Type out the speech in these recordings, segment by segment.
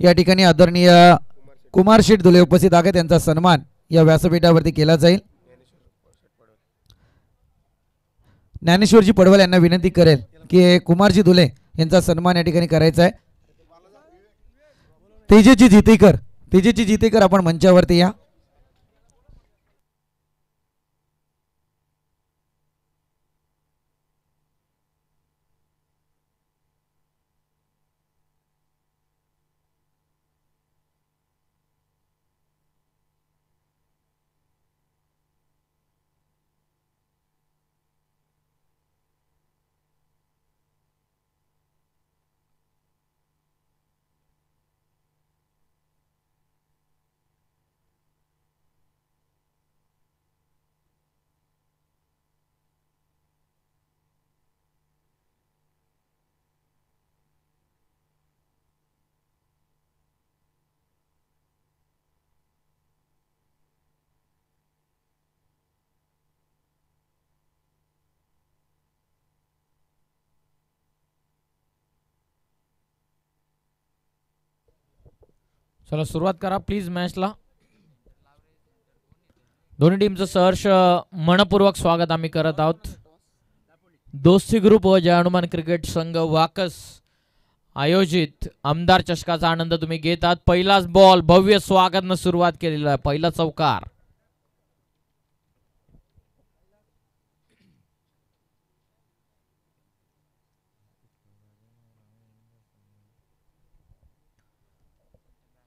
या ठिकाणी आदरणीय कुमार शेठ धुले उपस्थित आहे, त्यांचा सन्मान या व्यासपीठावरती केला जाईल. ज्ञानेश्वरजी पडवल यांना विनंती करेल की कुमारजी धुले यांचा सन्मान या ठिकाणी करायचा आहे. तेजेची जितेकर आपण मंचावरती या. चला सुरुवात करा प्लीज मॅचला. दोन्ही टीमचं सहर्ष मनपूर्वक स्वागत आम्ही करत आहोत. दोस्ती ग्रुप व जय हनुमान क्रिकेट संघ वाकस आयोजित आमदार चषकाचा आनंद तुम्ही घेत आहात. पहिलाच बॉल भव्य स्वागतनं सुरुवात केलेला आहे. पहिला चौकार.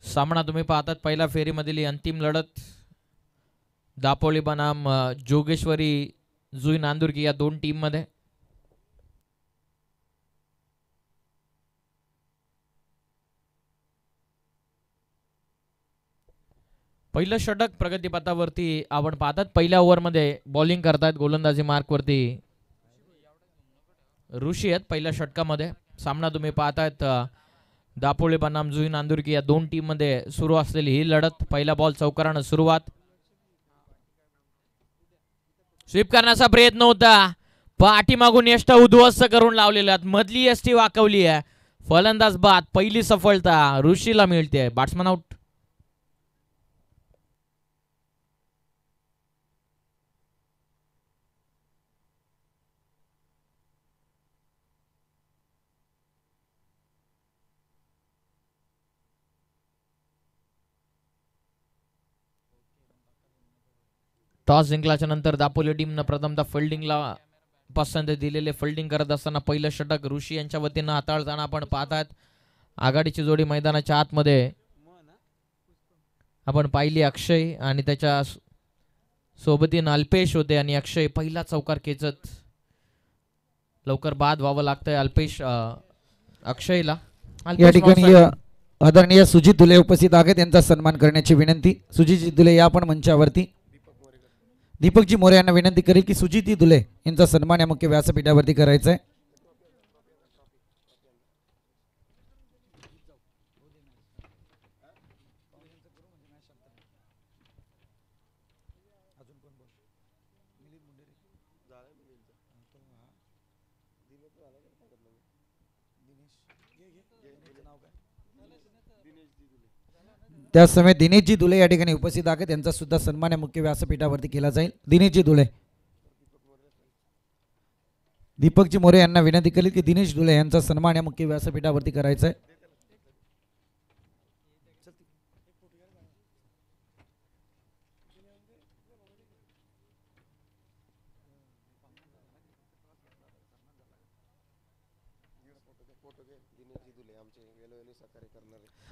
सामना तुम्ही पाहतात पहिल्या फेरीमधील अंतिम लढत. दापोली बनाम जोगेश्वरी जुई नांदुर्की या दोन टीम मध्ये. पहिलं षटक प्रगतीपथावरती आपण पाहतात. पहिल्या ओव्हरमध्ये बॉलिंग करतायत गोलंदाजी मार्कवरती ऋषी आहेत. पहिल्या षटकामध्ये सामना तुम्ही पाहतायत दापोली बनाम जुई नांदुर्की या दोन टीम मध्ये सुरू असलेली ही लढत. पहिला बॉल चौकारानं सुरुवात. स्वीप करण्याचा प्रयत्न होता. पाठीमागून यष्ट उद्ध्वस्त करून लावलेल्या मधली यष्टी वाकवली आहे. फलंदाज बाद. पहिली सफलता ऋषीला मिळते. Batsman out. टॉस जिंकल्याच्या नंतर दापोली टीमनं प्रथमतः फिल्डिंगला पसंती दिलेले. फिल्डिंग करत असताना पहिलं षटक ऋषी यांच्या वतीनं हाताळताना आपण पाहतात. आघाडीची जोडी मैदानाच्या आतमध्ये आपण पाहिली. अक्षय आणि त्याच्या सोबतीनं अल्पेश होते आणि अक्षय पहिला चौकार खेचत लवकर बाद व्हावं लागतंय अल्पेश अक्षयला. या ठिकाणी आदरणीय सुजित धुले उपस्थित आहेत, त्यांचा सन्मान करण्याची विनंती. सुजित धुले या आपण मंचावरती. दीपकजी मोरे यांना विनंती करेल की सुजित धुले यांचा सन्मान या मुख्य व्यासपीठावरती करायचा आहे. त्या समय दिनेशजी धुले या ठिकाणी उपस्थित आहेत, त्यांचा सुद्धा सन्मान या मुख्य व्यासपीठावरती केला जाईल. दिनेशजी धुले. दीपकजी मोरे यांना विनंती केली की दिनेश धुले यांचा सन्मान या मुख्य व्यासपीठावरती करायचा आहे.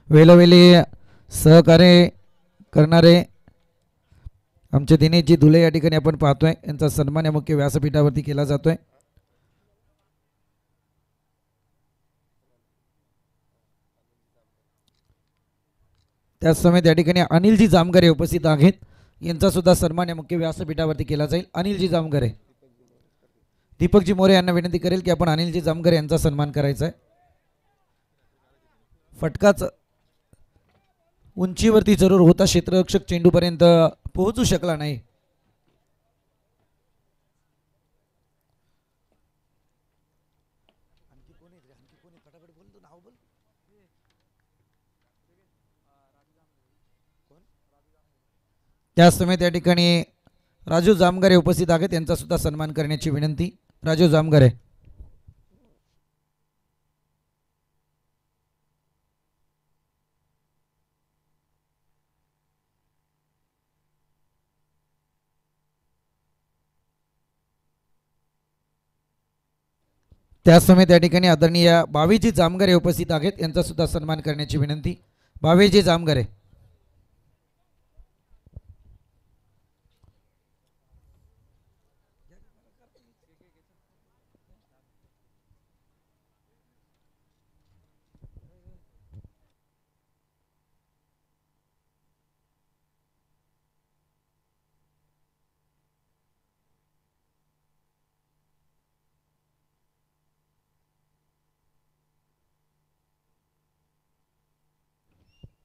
वेळोवेळी सहकार्य करणारे आमचे दिनेशजी धुले या ठिकाणी आपण पाहतोय. यांचा सन्मान या मुख्य व्यासपीठावरती केला जातोय. त्याच समय त्या ठिकाणी अनिलजी जामगरे उपस्थित आहेत, यांचा सुद्धा सन्मान या मुख्य व्यासपीठावरती केला जाईल. अनिलजी जामगरे. दीपकजी मोरे यांना विनंती करेल की आपण अनिलजी जामगरे यांचा सन्मान करायचा आहे. फटकाच उंचीवरती जरूर होता, क्षेत्ररक्षक चेंडूपर्यंत पोहोचू शकला नाही. त्याच समय त्या ठिकाणी राजू जामगारे उपस्थित आहेत, त्यांचा सुद्धा सन्मान करण्याची विनंती. राजू जामगारे. त्याच समय त्या ठिकाणी आदरणीय भावेजी जामगारे उपस्थित आहेत, यांचा सुद्धा सन्मान करण्याची विनंती. भावेजी जामगारे.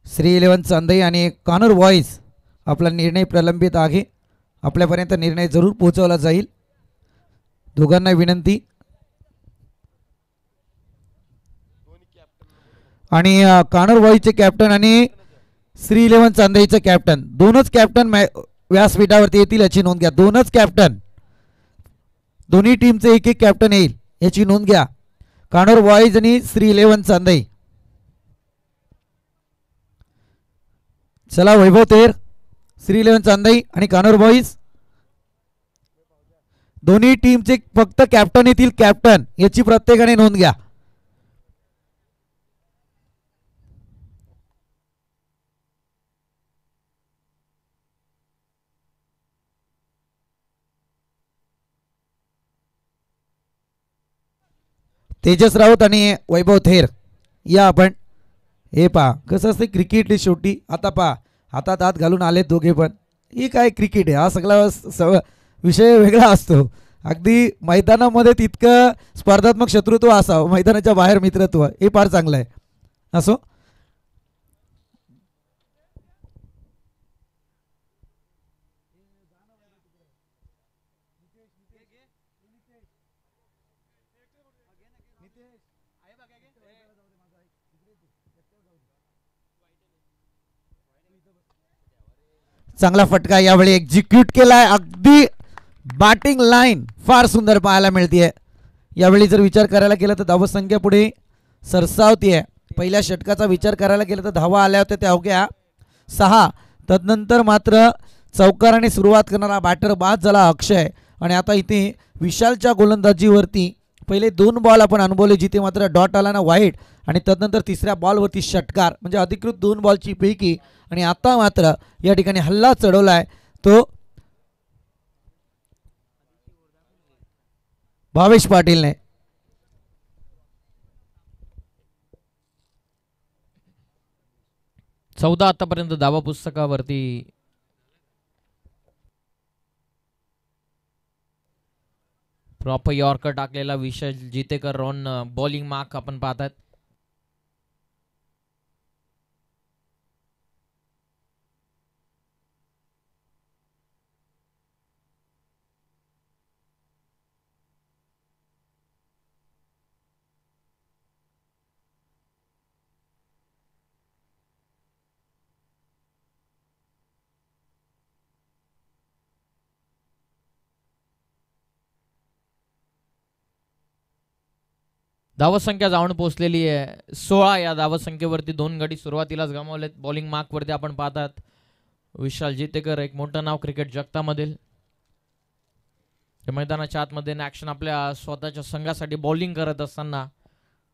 श्री 11 चांदई आणि कानूर वॉइस आपला निर्णय प्रलंबित आहे, आपल्यापर्यंत निर्णय जरूर पोहोचवला जाईल. दोघांना विनंती. आणि कानूर वॉइसचे कॅप्टन आणि श्री 11 चांदईचे कॅप्टन दोनच कॅप्टन व्यासपीठावरती येतील याची नोंद घ्या. दोनच कॅप्टन, दोन्ही टीमचे एक एक कॅप्टन येईल याची नोंद घ्या. कानूर वॉइस आणि श्री 11 चांदई. चला वैभव तेर, श्री 11 चांदई आणि कानूर बॉईज दोन्ही टीमचे फक्त कॅप्टन येतील, कॅप्टन याची प्रत्येकाने नोंद घ्या. तेजस राऊत आणि वैभव थेर या आपण. हे पहा कसं असते क्रिकेट शेवटी. आता पहा हातात हात घालून आले दोघे पण. ही काय क्रिकेट आहे, हा सगळा विषय वेगळा असतो. अगदी मैदानामध्ये तितकं स्पर्धात्मक शत्रुत्व असावं, मैदानाच्या बाहेर मित्रत्व, हे फार चांगलं आहे. असो. चांगला फटका यावेळी एक्झिक्यूट केलाय. अगदी बॅटिंग लाईन फार सुंदर पाहायला मिळते. यावेळी जर विचार करायला गेला तर धावसंख्या पुढे सरसावतीये. पहिल्या षटकाचा विचार करायला गेला तर धावा आल्या होत्या त्या अवघ्या 6. तदनंतर मात्र चौकाराने सुरुवात करणारा बॅटर बाद झाला अक्षय. आणि आता इथे विशालच्या गोलंदाजीवरती पहिले 2 बॉल आपण अनुभवले, जिथे मात्र डॉट आला ना वाईट, आणि तदनंतर तिसऱ्या बॉलवरती षटकार, म्हणजे अधिकृत 2 बॉलची पैकी. आणि आता मात्र या ठिकाणी हल्ला चढवलाय तो भावेश पाटीलने. चौदा आतापर्यंत धावा पुस्तकावरती. प्रॉपर यॉर्कर टाकलेला विशाल जितेकर ऑन बॉलिंग मार्क आपण पाहतात. धावसंख्या जाऊन पोहोचलेली आहे 16. या धावसंख्येवरती 2 गडी सुरुवातीलाच गमावलेत. बॉलिंग मार्क वरती आपण पाहतात विशाल जितेकर, एक मोठं नाव क्रिकेट जगतामधील. मैदानाच्या आतमध्ये ऍक्शन आपल्या स्वतःच्या संघासाठी बॉलिंग करत असताना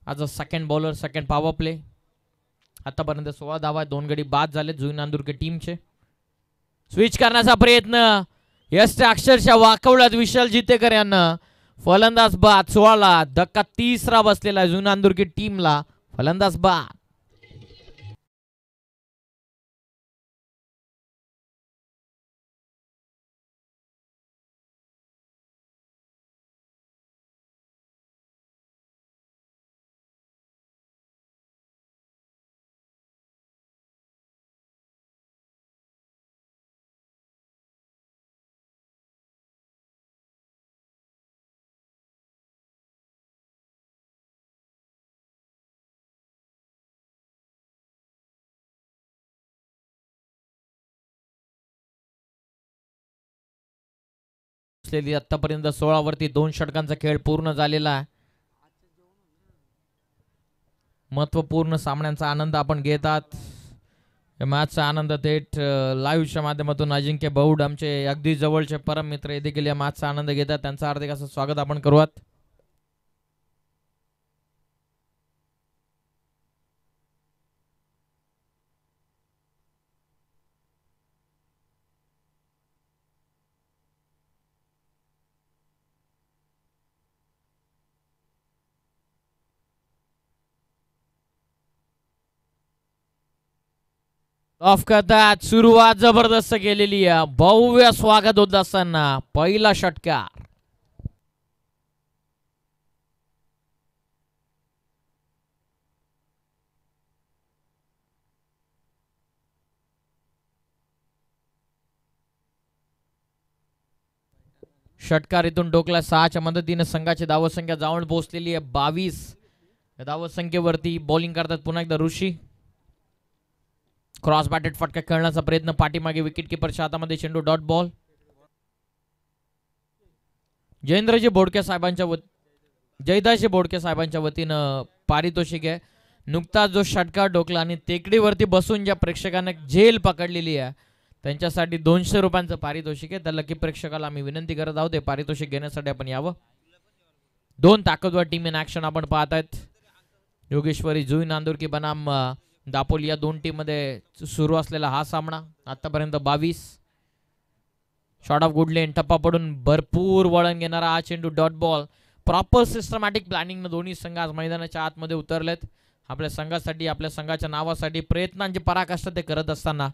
आज a second bowler, second power play. आतापर्यंत 16 धावा, 2 गडी बाद झालेत जुई नांदुरके टीमचे. स्विच करण्याचा प्रयत्न यश अक्षरशः वाकवल्यात विशाल जितेकर यांना. फलंदाज बाद 16. धक्का 3रा बसलेला जुई नांदुरके टीमला. फलंदाज बाद. पोहोचलेली. आतापर्यंत 16 वरती 2 षटकांचा खेळ पूर्ण झालेला आहे. महत्वपूर्ण सामन्यांचा आनंद आपण घेतात. या मॅचचा आनंद थेट लाईव्हच्या माध्यमातून अजिंक्य बौड आमचे अगदी जवळचे परम मित्र हे देखील या मॅचचा आनंद घेतात. त्यांचं हार्दिक असं स्वागत आपण करूयात. ऑफ करतात. सुरुवात जबरदस्त केलेली आहे. भव्य स्वागत होत असताना पहिला षटकार. षटकार इथून डोकला. 6च्या मदतीने संघाची धावसंख्या जाऊन पोहोचलेली आहे 22. धावसंख्येवरती बॉलिंग करतात पुन्हा एकदा ऋषी. क्रॉस बॅटेड फटका खेळण्याचा प्रयत्न. पाठीमागे विकेट किपरच्या हातामध्ये चेंडू. Dot ball. जयेंद्रजी बोडके साहेबांच्या जयदासजी बोडके साहेबांच्या वतीनं पारितोषिक आहे. नुकताच जो षटकार डोकला आणि टेकडीवरती बसून ज्या प्रेक्षकांना झेल पकडलेली आहे त्यांच्यासाठी 200 रुपयांचं पारितोषिक आहे. त्या लकी प्रेक्षकाला आम्ही विनंती करत आहोत हे पारितोषिक घेण्यासाठी आपण यावं. 2 ताकदवर टीम इन ऍक्शन आपण पाहत आहेत. योगेश्वरी जुई नांदुरकी बनाम दापोली या 2 टीम मध्ये सुरू असलेला हा सामना. आतापर्यंत 22. शॉट ऑफ गुड लेन. टप्पा पडून भरपूर वळण घेणारा हा चेंडू. Dot ball. Proper systematic planning दोन्ही संघ आज मैदानाच्या आतमध्ये उतरलेत. आपल्या संघासाठी आपल्या संघाच्या नावासाठी प्रयत्नांची पराकाष्ठा ते करत असताना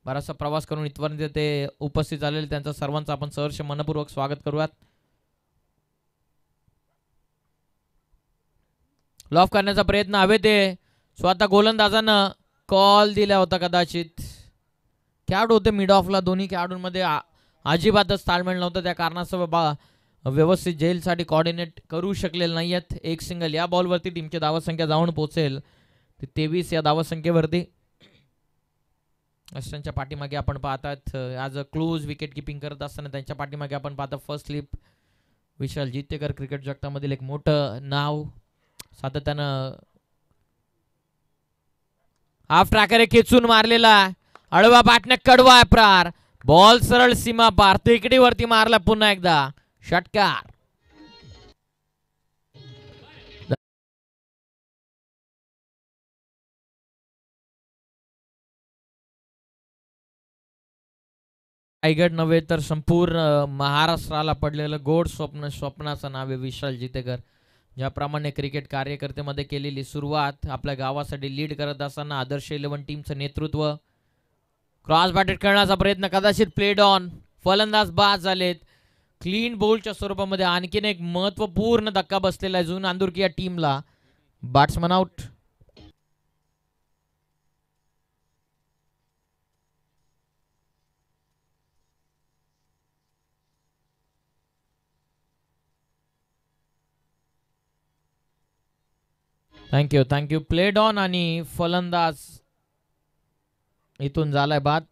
बराचसा प्रवास करून इथपर्यंत ते उपस्थित झालेले त्यांचं सर्वांचं आपण सहर्ष मनपूर्वक स्वागत करूयात. लॉफ करण्याचा प्रयत्न हवे ते स्वतः गोलंदाजानं कॉल दिला होता. कदाचित खेळाडू होते मिड ऑफला. दोन्ही खेळाडूंमध्ये अजिबातच ताळमेळ नव्हतं. त्या कारणास्तव व्यवस्थित झेलसाठी कॉर्डिनेट करू शकलेले नाही आहेत. एक सिंगल. या बॉलवरती टीमची धावसंख्या जाऊन पोहोचेल 23 या धावसंख्येवरती. अष्टांच्या पाठीमागे आपण पाहतात आज क्लोज विकेट किपिंग करत असताना त्यांच्या पाठीमागे आपण पाहता फर्स्ट स्लिप विशाल जितेकर. क्रिकेट जगतामधील एक मोठं नाव. सातत्यानं हाफ ट्रॅकर खेचून मारलेला. अडवा पाटणे कडवा आहे प्रार. बॉल सरळ सीमा पार. टेकडीवरती मारला पुन्हा एकदा. षटकार. रायगड नव्हे तर संपूर्ण महाराष्ट्राला पडलेलं गोड स्वप्नाचं नाव आहे विशाल जितेकर. ज्याप्रमाणे क्रिकेट कार्यकर्तेमध्ये केलेली सुरुवात. आपल्या गावासाठी लीड करत असताना आदर्श 11 टीमचं नेतृत्व. क्रॉस बॅटेड करण्याचा प्रयत्न. कदाचित प्लेड ऑन. फलंदाज बाद झालेत. क्लीन बोलच्या स्वरूपामध्ये आणखीन एक महत्वपूर्ण धक्का बसलेला आहे जुई नांदुरकी या टीमला. Batsman out. Thank you. Played on आणि फलंदाज इथून झालाय बाद.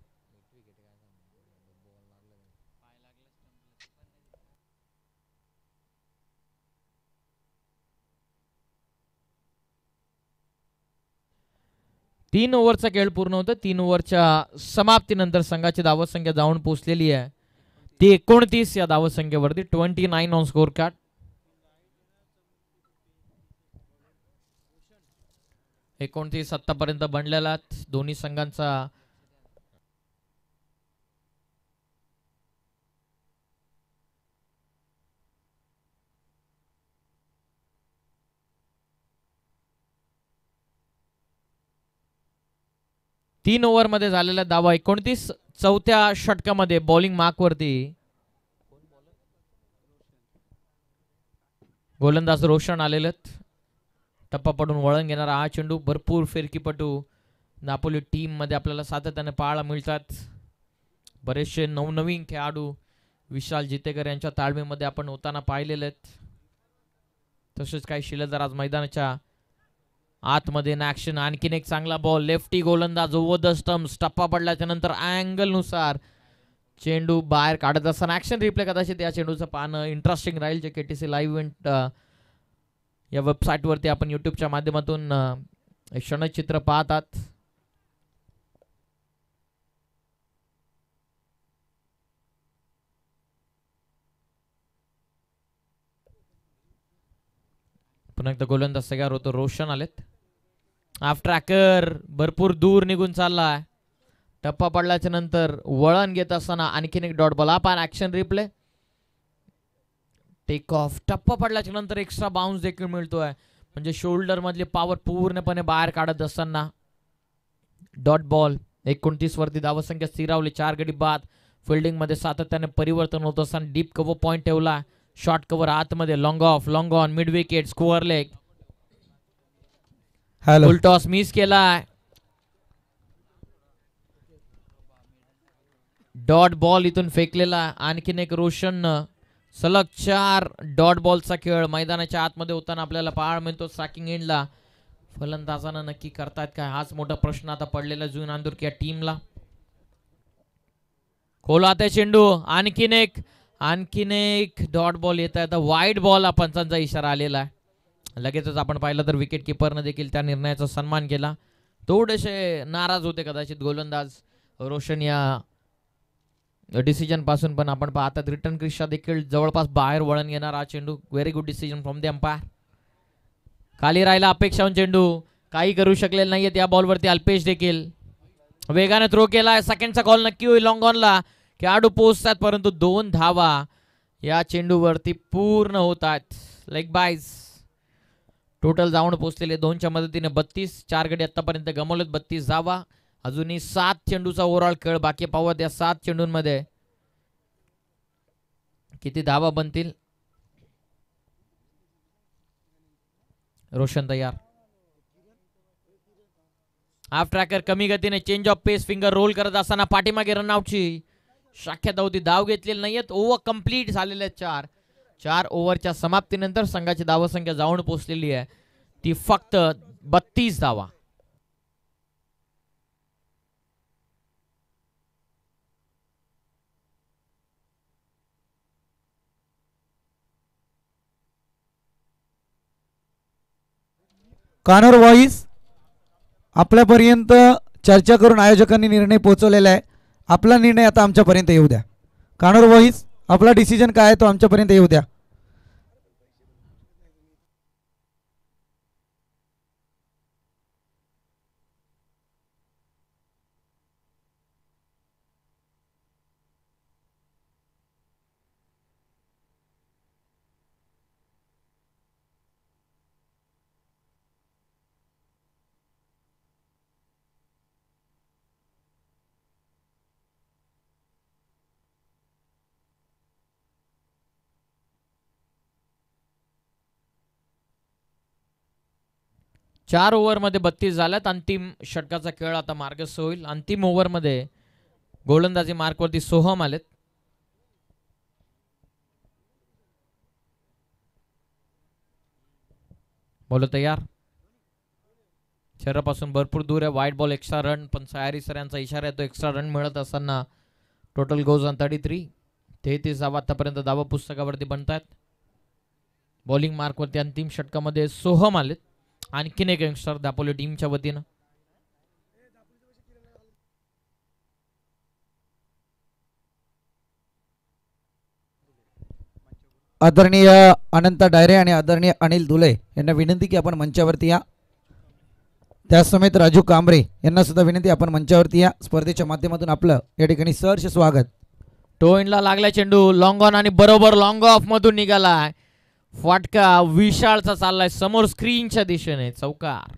तीन ओव्हरचा खेळ पूर्ण होतं. 3 ओव्हरच्या समाप्तीनंतर संघाची धावसंख्या जाऊन पोहोचलेली आहे ती 29 या धावसंख्येवरती. 29 ऑन स्कोर कार्ड. आतापर्यंत बनलेला दोन्ही संघांचा तीन ओव्हर मध्ये झालेला धावा 29. चौथ्या षटकामध्ये बॉलिंग मार्क वरती गोलंदाज रोशन आलेले. टप्पा पडून वळण घेणारा हा चेंडू. भरपूर फिरकीपटू नापोली टीम मध्ये आपल्याला सातत्याने पाहायला मिळतात. बरेचसे नवनवीन खेळाडू विशाल जितेकर यांच्या ताळमेमध्ये आपण होताना पाहिलेले आहेत. तसेच काही शिलेदार आज मैदानाच्या आतमध्ये इन ऍक्शन. आणखीन एक चांगला बॉल. लेफ्टी गोलंदाज ओव्हर द स्टम्प्स. टप्पा पडल्याच्या नंतर अँगल नुसार चेंडू बाहेर काढत असताना ऍक्शन रिप्ले कदाचित या चेंडूचं पाहणं इंटरेस्टिंग राहील, जे KTC लाईव्ह इव्हेंट या वेबसाईटवरती आपण यूट्यूबच्या माध्यमातून क्षणचित्र पाहतात. पुन्हा एकदा गोलंदाज तयार होतो. रोशन आलेत. हाफ ट्रॅकर भरपूर दूर निघून चाललाय. टप्पा पडल्याच्या नंतर वळण घेत असताना आणखीन एक डॉट बॉल. आपण ऍक्शन रिप्ले. Take off. टप्पा पडल्याच्या नंतर एक्स्ट्रा बाउन्स देखील मिळतोय, म्हणजे शोल्डर मधली पॉवर पूर्णपणे बाहेर काढत असताना डॉट बॉल. 29 वरती धावसंख्या स्थिरावली. 4 गडी बाद. फिल्डिंग मध्ये सातत्याने परिवर्तन होत असताना डीप कव्हर पॉइंट ठेवला. शॉर्ट कव्हर आतमध्ये. Long of, long on, mid wicket, score leg. Full toss miss केलाय. डॉट बॉल इथून फेकलेला. आणखीन एक रोशन. सलग 4 डॉट बॉलचा खेळ मैदानाच्या आतमध्ये होताना आपल्याला पाहायला मिळतो. स्ट्रायकिंग एंडला फलंदाजांना नक्की करतायत काय, हाच मोठा प्रश्न आता पडलेला जुन नांदुरकी या टीमला. खोलाते चेंडू. आणखीन एक डॉट बॉल येत आहे. वाईड बॉल हा पंचांचा इशारा आलेला आहे. लगेचच आपण पाहिलं तर विकेट किपरने देखील त्या निर्णयाचा सन्मान केला. थोडेसे नाराज होते कदाचित गोलंदाज रोशन या डिसिजन पासून, पण आपण पाहतात रिटर्न क्रिशा देखील जवळपास बाहेर वळण घेणार हा चेंडू. Very good decision from the umpire. खाली राहिला अपेक्षाहून चेंडू. काही करू शकलेला नाहीये त्या बॉलवरती. अल्पेश देखील वेगाने थ्रो केलाय. सेकंडचा कॉल नक्की होईल लॉंग ऑनला. खेळाडू पोहोचतात, परंतु 2 धावा या चेंडूवरती पूर्ण होत आहेत. लेग बायज टोटल जाऊन पोहोचलेले 2च्या मदतीने 32. 4 गडी आतापर्यंत गमावलेत. 32 धावा. अजूनही 7 चेंडूचा ओव्हरऑल खेळ बाकी. पाहूयात या 7 चेंडूंमध्ये किती धावा बनतील. रोशन तयार. हाफ ट्रॅकर कमी गतीने change of pace finger roll करत असताना पाठीमागे रनआउटची शक्यता होती. धाव घेतलेली नाहीयेत. ओव्हर कंप्लीट झालेले आहेत. 4 ओव्हरच्या समाप्तीनंतर संघाची धावसंख्या जाऊन पोहोचलेली आहे ती फक्त 32 धावा. कानोर व्हॉइस आपल्यापर्यंत चर्चा करून आयोजकांनी निर्णय पोहोचवलेला आहे. आपला निर्णय आता आमच्यापर्यंत येऊ द्या. कानोर व्हॉइस आपला डिसिजन काय आहे तो आमच्यापर्यंत येऊ द्या. चार ओव्हरमध्ये 32 झाल्यात. अंतिम षटकाचा खेळ आता मार्गस्थ होईल. अंतिम ओव्हरमध्ये गोलंदाजी मार्कवरती सोहम आलेत. बोल तयार. शरीरापासून भरपूर दूर आहे. वाईट बॉल. एक्स्ट्रा रन, पण सयारी सर यांचा इशारा येतो. एक्स्ट्रा रन मिळत असताना टोटल गोज ऑन 33. 33 धावा आतापर्यंत धावा पुस्तकावरती बनतायत. बॉलिंग मार्कवरती अंतिम षटकामध्ये सोहम आलेत. आणखीन एक यंगस्टर दापोली टीमच्या वतीनं. आदरणीय अनंत डायरे आणि आदरणीय अनिल दुले यांना विनंती की आपण मंचावरती या. त्यासमेत राजू कांबरे यांना सुद्धा विनंती आपण मंचावरती या. स्पर्धेच्या माध्यमातून आपलं या ठिकाणी सहर्ष स्वागत. टोइनला लागला चेंडू. लॉंग ऑन आणि बरोबर लॉंग ऑफ मधून निघालाय. फटका विशाळचा चाललाय समोर स्क्रीनच्या दिशेने. चौकार.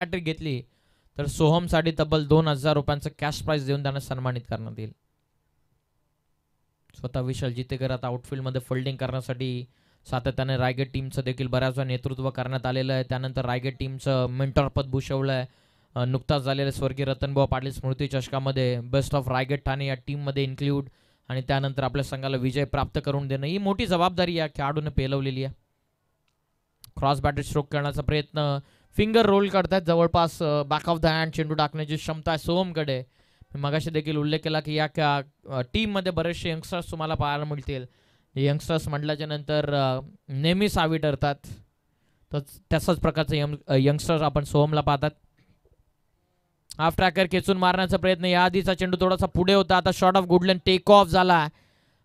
हॅट्रिक घेतली तर सोहमसाठी तब्बल 2000 रुपयांचं कॅश प्राइज देऊन त्यांना सन्मानित करण्यात येईल. स्वतः विशाल जितेकर आता आउटफील्ड मध्ये फिल्डिंग करण्यासाठी सातत्याने रायगड टीमचं देखील बऱ्याच वेळा नेतृत्व करण्यात आलेलं आहे. त्यानंतर रायगड टीमचं मेंटॉर पद भूषवलं आहे. नुकताच झालेल्या स्वर्गीय रतनभाऊ पाटील स्मृती चषकामध्ये बेस्ट ऑफ रायगड ठाणे या टीममध्ये इन्क्लूड आणि त्यानंतर आपल्या संघाला विजय प्राप्त करून देणं ही मोठी जबाबदारी या खेळाडूने पेलवलेली आहे. क्रॉस बॅटर स्ट्रोक करण्याचा प्रयत्न, फिंगर रोल करतात जवळपास बॅक ऑफ द हँड चेंडू टाकण्याची क्षमता आहे सोहमकडे. मी मगाशी देखील उल्लेख केला की या टीममध्ये बरेचसे यंगस्टर्स तुम्हाला पाहायला मिळतील. यंगस्टर्स म्हटल्याच्या नंतर नेहमी सावी ठरतात. तर तशाच प्रकारचे यंगस्टर्स आपण सोहमला पाहतात. हाफ ट्रॅकर खेचून मारण्याचा प्रयत्न, या आधीचा चेंडू थोडासा पुढे होता, आता shot of good length take off झाला.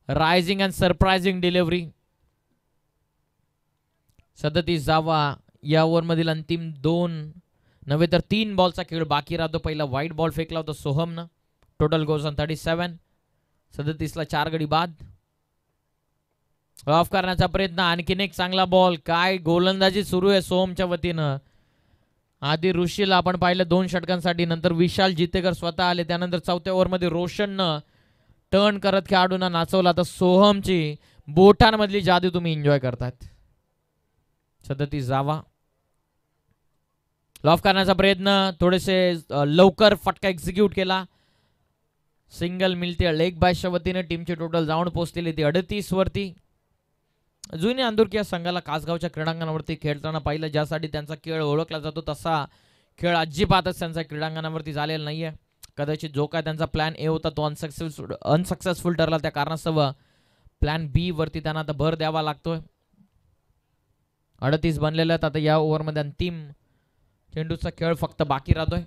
Rising and surprising delivery. 37 धावा या ओव्हरमधील अंतिम 2 नव्हे तर 3 बॉलचा खेळ बाकी राहतो. पहिला व्हाईट बॉल फेकला होता सोहमनं. Total goes on 37. 37ला 4 गडी बाद. ऑफ करण्याचा प्रयत्न, आणखीन एक चांगला बॉल. काय गोलंदाजी सुरू आहे सोहमच्या वतीनं. आधी ऋषीला आपण पाहिलं 2 षटकांसाठी, नंतर विशाल जितेकर स्वतः आले. त्यानंतर चौथ्या ओव्हरमध्ये रोशननं टर्न करत खेळाडूंना नाचवला. तर सोहमची बोटांमधली जादू तुम्ही एन्जॉय करतात. 37 धावा. लॉफ करण्याचा प्रयत्न, थोडेसे लवकर फटका एक्झिक्यूट केला. सिंगल मिळते लेग बायच्या वतीने. टीमची टोटल जाऊन पोहोचलेली ती 38 वरती. जुनी अंदुरकी या संघाला कासगावच्या क्रीडांगणावरती खेळताना पाहिलं, ज्यासाठी त्यांचा खेळ ओळखला जातो तसा खेळ अजिबातच त्यांचा क्रीडांगणावरती झालेला नाहीये. कदाचित जो काय त्यांचा प्लॅन ए होता तो अनसक्सेसफुल ठरला. त्या कारणास्तव प्लॅन बी वरती त्यांना आता भर द्यावा लागतोय. 38 बनलेले आहेत. आता या ओव्हरमध्ये अंतिम चेंडूचा खेळ फक्त बाकी राहतोय.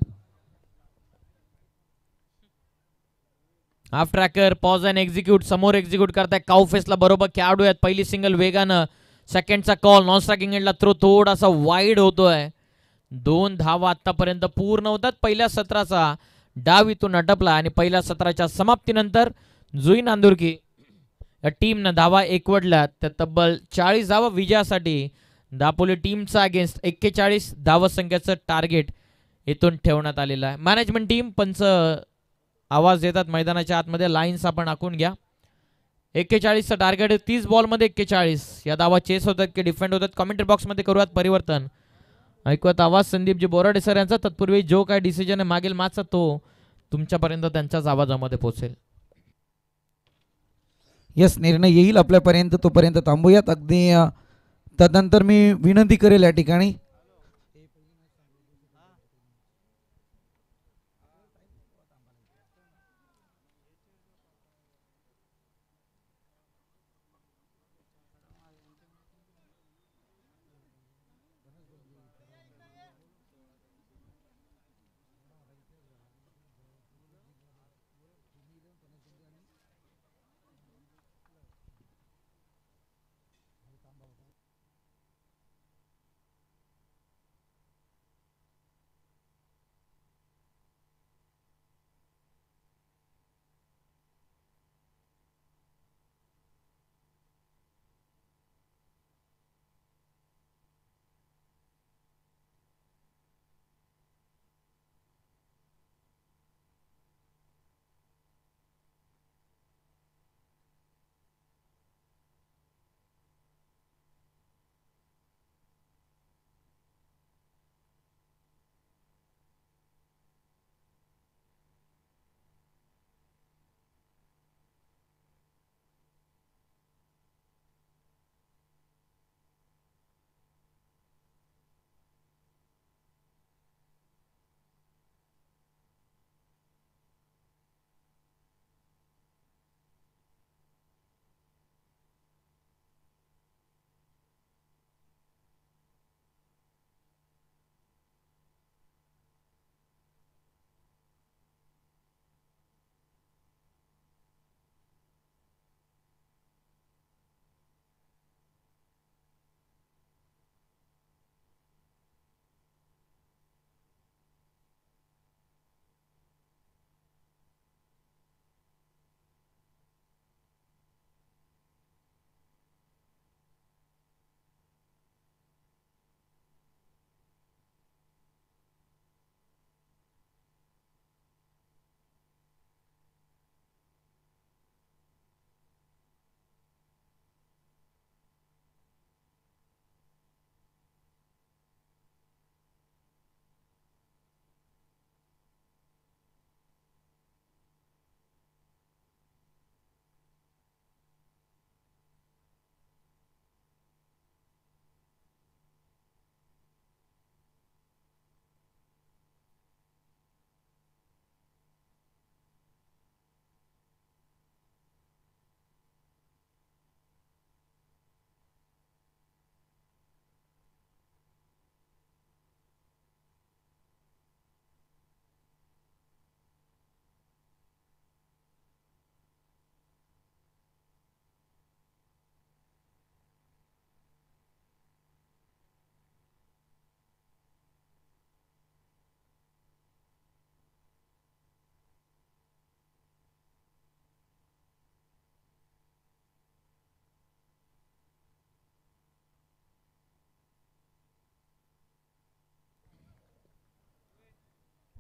Half tracker pause and execute, समोर एक्झिक्यूट करताय. काउफेसला बरोबर खेळाडू आहेत. पहिली सिंगल वेगानं, सेकंडचा कॉल. नॉन स्ट्रायकिंग एंडला थ्रो थोडासा वाईड होतोय. 2 धावा आतापर्यंत पूर्ण होतात. पहिल्या सत्राचा डाव इथून अटपला आणि पहिल्या सत्राच्या समाप्तीनंतर जुई नांदुरकी या टीमनं धावा एकवटल्या. त्या तब्बल 40 धावा विजयासाठी दापोली टीमचा अगेन्स्ट 41 धावसंख्येचं टार्गेट इथून ठेवण्यात आलेलं आहे. मॅनेजमेंट टीम पंच आवाज देतात मैदानाच्या आतमध्ये. लाईन्स आपण आखून घ्या. 41चं टार्गेट आहे. 30 बॉलमध्ये 41. या धावा चेस होतात की डिफेंड होतात, कमेंट्री बॉक्समध्ये करूयात परिवर्तन. ऐकूयात आवाज संदीपजी बोराडे सर यांचा. तत्पूर्वी जो काय डिसिजन आहे मागील मॅचचा तो तुमच्यापर्यंत त्यांच्याच आवाजामध्ये पोहोचेल. यस, निर्णय येईल आपल्यापर्यंत, तोपर्यंत थांबूयात. अगदी तदनंतर मी विनंती करेल या ठिकाणी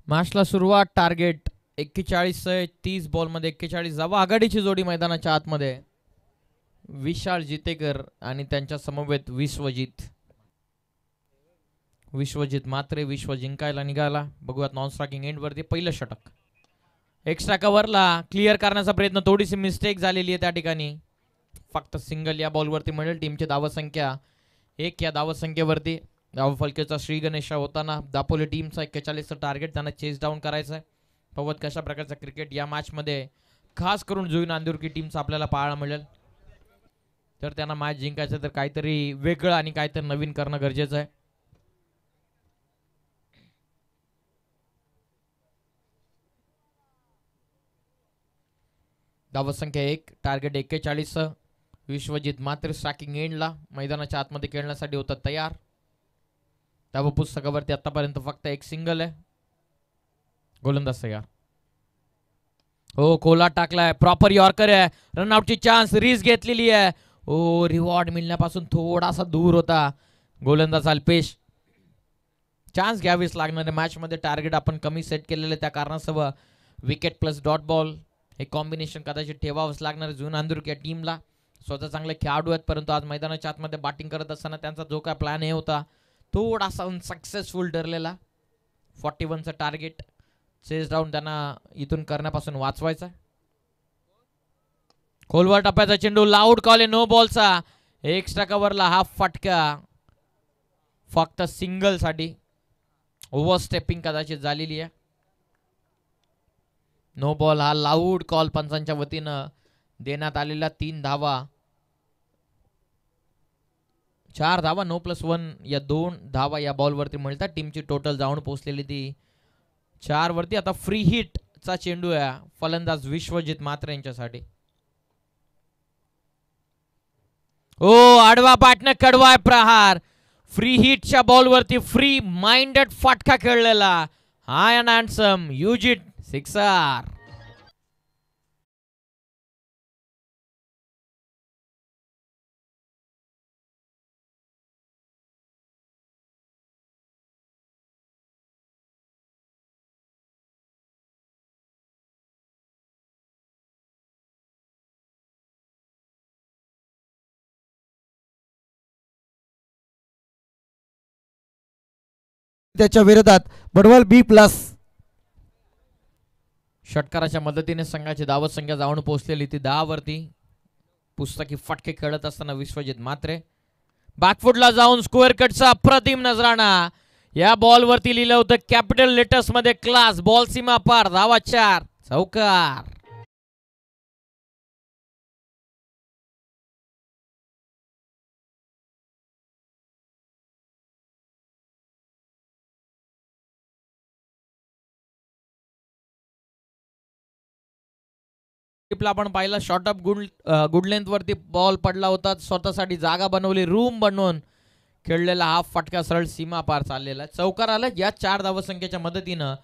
मॅचला सुरुवात. टार्गेट 41 आहे. 30 बॉलमध्ये 41 धावा. आघाडीची जोडी मैदानाच्या आतमध्ये. विशाल जितेकर आणि त्यांच्या समवेत विश्वजित. विश्वजित मात्रे. विश्व जिंकायला निघाला. बघूयात नॉन स्ट्रायकिंग एंड वरती पहिलं षटक. एक्स्ट्रा कव्हरला क्लिअर करण्याचा प्रयत्न. थोडीशी मिस्टेक झालेली आहे त्या ठिकाणी. फक्त सिंगल या बॉलवरती मिळेल. टीमची धावसंख्या 1 या धावसंख्येवरती. धावफलकेचा श्री गणेश होताना दापोली टीमचा 41चं टार्गेट त्यांना चेस डाऊन करायचं आहे. पवत कशा प्रकारचं क्रिकेट या मॅचमध्ये खास करून जुई नांदुरकी टीमचा आपल्याला पाहायला मिळेल. तर त्यांना मॅच जिंकायचं तर काहीतरी वेगळं आणि काहीतरी नवीन करणं गरजेचं आहे. धावसंख्या 1. टार्गेट 41. विश्वजित मात्र स्ट्रायकिंग एंडला मैदानाच्या आतमध्ये खेळण्यासाठी होतात तयार. धाव पुस्तकावरती आतापर्यंत फक्त एक सिंगल आहे. गोलंदाज तयार. हो कोला टाकलाय. प्रॉपर यॉर्कर आहे. रनआउटची चान्स. रिस्क घेतलेली आहे. ओ रिवॉर्ड मिळण्यापासून थोडासा दूर होता गोलंदाज अल्पेश. चान्स घ्यावीच लागणार आहे. मॅचमध्ये टार्गेट आपण कमी सेट केलेले त्या कारणास्तव विकेट प्लस डॉट बॉल हे कॉम्बिनेशन कदाचित ठेवावंच लागणार आहे जुई नांदुरकी या टीमला. स्वतः चांगले खेळाडू आहेत परंतु आज मैदानाच्या आतमध्ये बॅटिंग करत असताना त्यांचा जो काय प्लॅन हे होता थोडासा अनसक्सेसफुल ठरलेला. 41चं टार्गेट चेस डाऊन त्यांना इथून करण्यापासून वाचवायचा. खोलवर टप्प्याचा चेंडू. लाऊड कॉल आहे नो बॉलचा. एक्स्ट्रा कव्हरला हा फटका फक्त सिंगल साठी. ओव्हर स्टेपिंग कदाचित झालेली आहे. नो बॉल हा लाऊड कॉल पंचांच्या वतीनं देण्यात आलेला. 3 धावा. 4 धावा. 9+1 या 2 धावा या बॉलवरती मिळतात. टीमची टोटल जाऊन पोहोचलेली ती 4 वरती. आता फ्री हिटचा चेंडू आहे फलंदाज विश्वजित मात्रे यांच्यासाठी. ओ आडवा पाटणं कडवा प्रहार. फ्री हिटच्या बॉलवरती फ्री माइंडेड फटका खेळलेला. हाय अँड हँडसम युजिट सिक्सर. त्याच्या विरोधात बडवल B+. षटकाराच्या मदतीने संघाची धावत संख्या जाऊन पोहोचलेली ती 10 वरती. पुस्तकी फटके खेळत असताना विश्वजित मात्रे बॅकफुटला जाऊन स्क्वेअर कटचा अप्रतिम नजराणा. या बॉलवरती लिहिलं होतं कॅपिटल लेटर्स मध्ये क्लास. बॉल सीमा पार. धावा 4. चौकार. आपण पाहिला शॉर्ट ऑफ गुड लेंथ वरती बॉल पडला होता. स्वतःसाठी जागा बनवली. रूम बनवून खेळलेला हा फटका सरळ सीमा पार चाललेला. चौकार आला. या 4 धावसंख्येच्या मदतीनं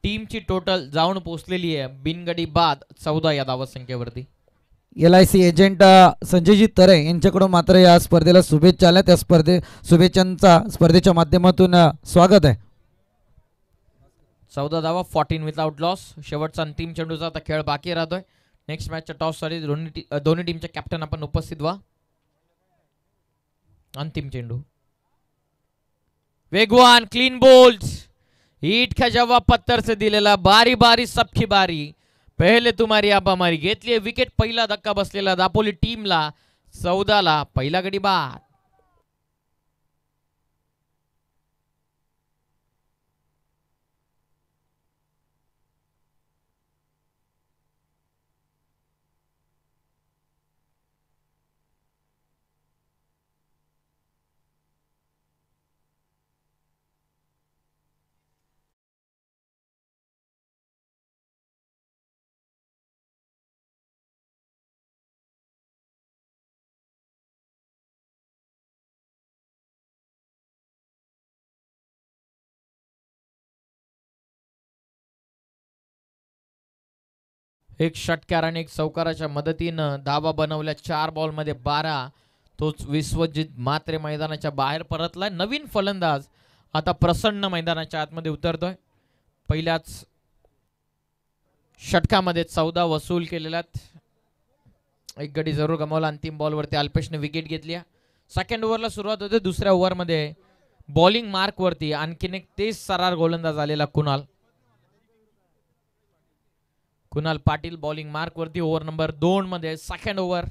टीमची टोटल जाऊन पोहोचलेली आहे बिनगडी बाद 14 या धावसंख्येवरती. LIC एजंट संजयजी तरे यांच्याकडून मात्र या स्पर्धेला शुभेच्छा आल्या. त्या शुभेच्छांचा स्पर्धेच्या माध्यमातून स्वागत आहे. 14 धावा 14 विथआउट लॉस. शेवटचा अंतिम चेंडूचा आता खेळ बाकी राहतोय. नेक्स्ट मॅचच्या टॉससाठी दोन्ही टीमचे कॅप्टन आपण उपस्थित व्हा. अंतिम चेंडू. वेगवान क्लीन बोल्स. ईट का जवाब पत्थर से दिलेला. बारी बारी सबकी बारी. पहिले तुम्हारी अब हमारी. घेतली विकेट. पहिला धक्का बसलेला दापोली टीमला. 14ला पहिला गडी बाद. एक षटकार आणि एक चौकाराच्या मदतीनं धावा बनवल्या. 4 बॉलमध्ये 12. तोच विश्वजित मात्रे मैदानाच्या बाहेर परतलाय. नवीन फलंदाज आता प्रसन्न मैदानाच्या आतमध्ये उतरतोय. पहिल्याच षटकामध्ये 14 वसूल केलेल्यात. एक गडी जरूर गमावला. अंतिम बॉलवरती अल्पेशने विकेट घेतली. सेकंड ओव्हरला सुरुवात होते. दुसऱ्या ओव्हरमध्ये बॉलिंग मार्क वरती आणखीन एक तेज सरार गोलंदाज आलेला कुणाल पाटील बॉलिंग मार्क वरती. ओव्हर नंबर 2 मध्ये सेकंड ओव्हर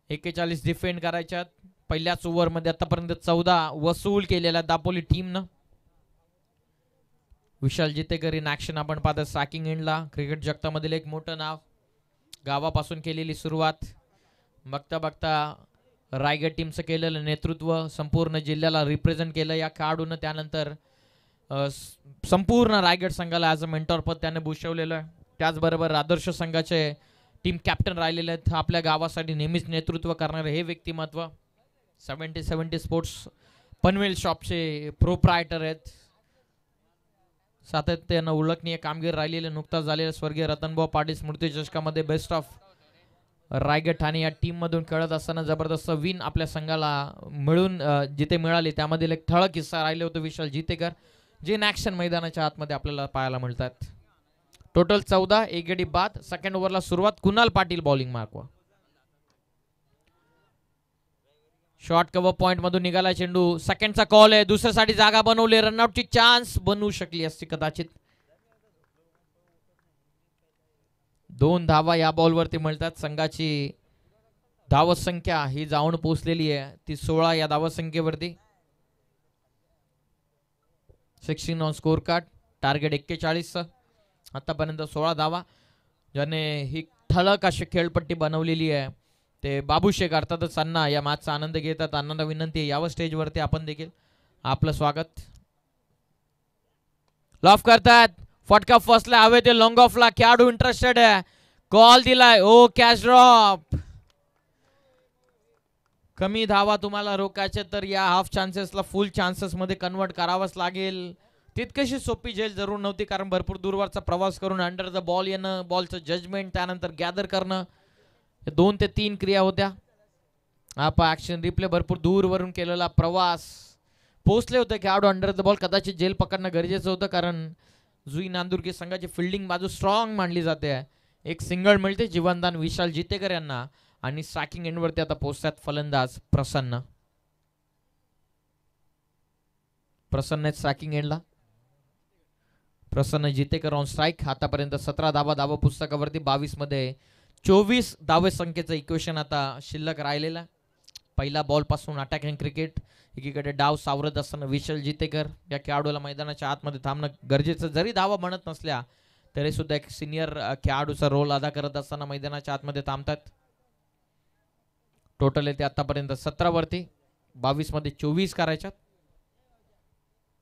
41 डिफेंड करायच्यात. पहिल्याच ओव्हर मध्ये आतापर्यंत 14 वसूल केलेल्या दापोली टीमनं. विशाल जितेकर इन ऍक्शन आपण पाहतो सॅकिंग एंडला. क्रिकेट जगतामधील एक मोठं नाव. गावापासून केलेली सुरुवात. बघता बघता रायगड टीमचं केलेलं नेतृत्व, संपूर्ण जिल्ह्याला रिप्रेझेंट केलं या खेळाडूनं. त्यानंतर संपूर्ण रायगड संघाला ॲज अ मेंटॉर पद त्याने भूषवलेलं आहे. त्याचबरोबर आदर्श संघाचे टीम कॅप्टन राहिलेले आहेत. आपल्या गावासाठी नेहमीच नेतृत्व करणारे हे व्यक्तिमत्व 70 स्पोर्ट्स पनवेल शॉपचे प्रोप्रायटर आहेत. सातत्यानं उल्लेखनीय कामगिरी राहिलेले. नुकताच झालेल्या स्वर्गीय रतनभाऊ पाटील स्मृती चषकामध्ये बेस्ट ऑफ रायगड ठाणे या टीम मधून खेळत असताना जबरदस्त विन आपल्या संघाला मिळून जिथे मिळाली त्यामधील एक ठळक किस्सा राहिले होते विशाल जितेकर, जे इन ऍक्शन मैदानाच्या आतमध्ये आपल्याला पाहायला मिळतात. टोटल 14, एक गडी बाद. सेकंड ओव्हरला सुरुवात. कुणाल पाटील बॉलिंग मार्कवर. शॉर्ट कव्हर पॉइंट मधून निघाला चेंडू. सेकंडचा कॉल आहे. दुसऱ्यासाठी जागा बनवली. रनआउटची चान्स बनवू शकली असती कदाचित. 2 धावा या बॉलवरती मिळतात. संघाची धावत संख्या ही जाऊन पोहोचलेली आहे ती 16 या धावत संख्येवरती. 16 ऑन स्कोर कार्ड. टार्गेट 41. आतापर्यंत 16 धावा, ज्याने ही ठळक अशी खेळपट्टी बनवलेली आहे. ते बाबू शेख अर्थातच अण्णा या मॅचचा आनंद घेतात. अण्णांना विनंती आहे यावर स्टेजवरती आपण देखील आपलं स्वागत. लॉफ करतात. फटका फसला हवे ते लॉंग ऑफला. खेळाडू इंटरेस्टेड आहे. कॉल दिलाय. ओ कॅच ड्रॉप. कमी धावा तुम्हाला रोकायचे तर या हाफ चान्सेसला फुल चान्सेस मध्ये कन्वर्ट करावंच लागेल. तितकीशी सोपी झेल जरूर नव्हती, कारण भरपूर दूरवरचा प्रवास करून अंडर द बॉल येणं, बॉलचं जजमेंट, त्यानंतर गॅदर करणं, 2 ते 3 क्रिया होत्या. आपा ऍक्शन रिप्ले भरपूर दूरवरून केलेला प्रवास. पोहोचले होते खेळाडू अंडर द बॉल. कदाचित जेल पकडणं गरजेचं होतं, कारण जुई नांदुरकी संघाची फिल्डिंग बाजू स्ट्रॉंग मानली जाते. एक सिंगल मिळते जीवनदान विशाल जितेकर यांना. आणि स्ट्रायकिंग एंडवरती आता पोहोचतात फलंदाज प्रसन्न स्ट्रायकिंग एंडला. प्रसन्न जितेकर ऑन स्ट्राईक. आतापर्यंत 17 धावा पुस्तकावरती. 22 मध्ये 24 धावे संख्येचं इक्वेशन आता शिल्लक राहिलेलं. पहिला बॉल पासून अटॅकिंग क्रिकेट. एकीकडे डाव सावरत असताना विशाल जितेकर या खेळाडूला मैदानाच्या आतमध्ये थांबणं गरजेचं. जरी धावा म्हणत नसल्या तरी सुद्धा एक सिनियर खेळाडूचा रोल अदा करत असताना मैदानाच्या आतमध्ये थांबतात. टोटल येते आतापर्यंत 17 वरती. 22 मध्ये 24 करायच्यात.